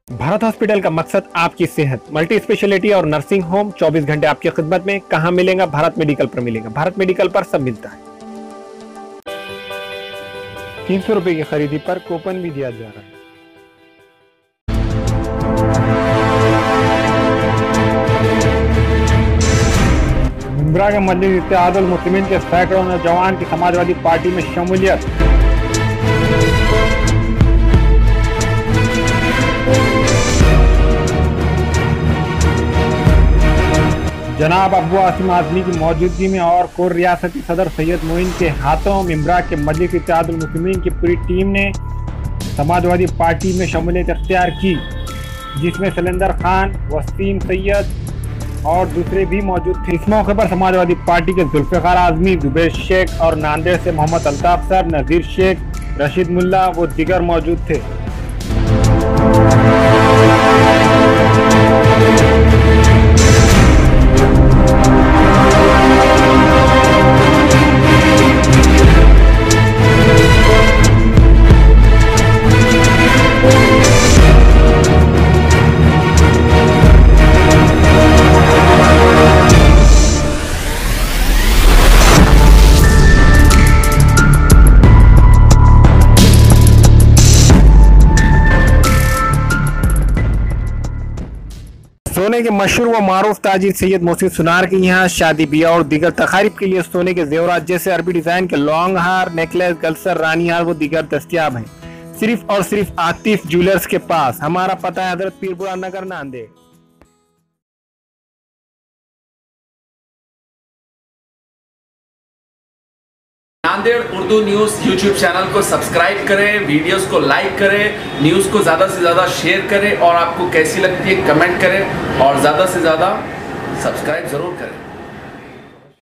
Bharat hospital का मकसद आपकी सेहत, मल्टी स्पेशलिटी और नर्सिंग होम 24 घंटे आपकी खिदमत में। कहां मिलेगा? भारत मेडिकल पर मिलेगा। भारत मेडिकल पर सब मिलता है। 300 रुपए की खरीदी पर कूपन भी दिया जा रहा है। मुंब्रा के मजलिस इत्तेहादुल मुस्लिमीन के सैकड़ों नौजवान की समाजवादी पार्टी में शमूलियत। जनाब अबू आसिम आजमी की मौजूदगी में और कोर रियासती सदर सैयद मोइन के हाथों मुंब्रा के मजलिस इत्तेहादुल मुस्लिमीन की पूरी टीम ने समाजवादी पार्टी में शमूलियत अख्तियार की, जिसमें सलेंदर खान, वसीम सैयद और दूसरे भी मौजूद थे। इस मौके पर समाजवादी पार्टी के जुल्फिकार आजमी, जुबैर शेख और नांदेड़ से मोहम्मद अल्ताफ सर, नजीर शेख, रशीद मुल्ला व दीगर मौजूद थे। सोने के मशहूर व मारूफ ताजिर सैयद मोहसिन सुनार के यहाँ शादी ब्याह और दीगर तकारीब के लिए सोने के जेवरात जैसे अरबी डिजाइन के लॉन्ग हार, नेकलेस, गलसर, रानी हार व दीगर दस्तियाब हैं, सिर्फ और सिर्फ आतिफ ज्वेलर्स के पास। हमारा पता है Hazrat Peerpura Nagar, Nanded. Nanded Urdu news YouTube channel को सब्सक्राइब करें, वीडियोस को लाइक करें, न्यूज़ को ज़्यादा से ज़्यादा शेयर करें और आपको कैसी लगती है कमेंट करें और ज़्यादा से ज़्यादा सब्सक्राइब ज़रूर करें।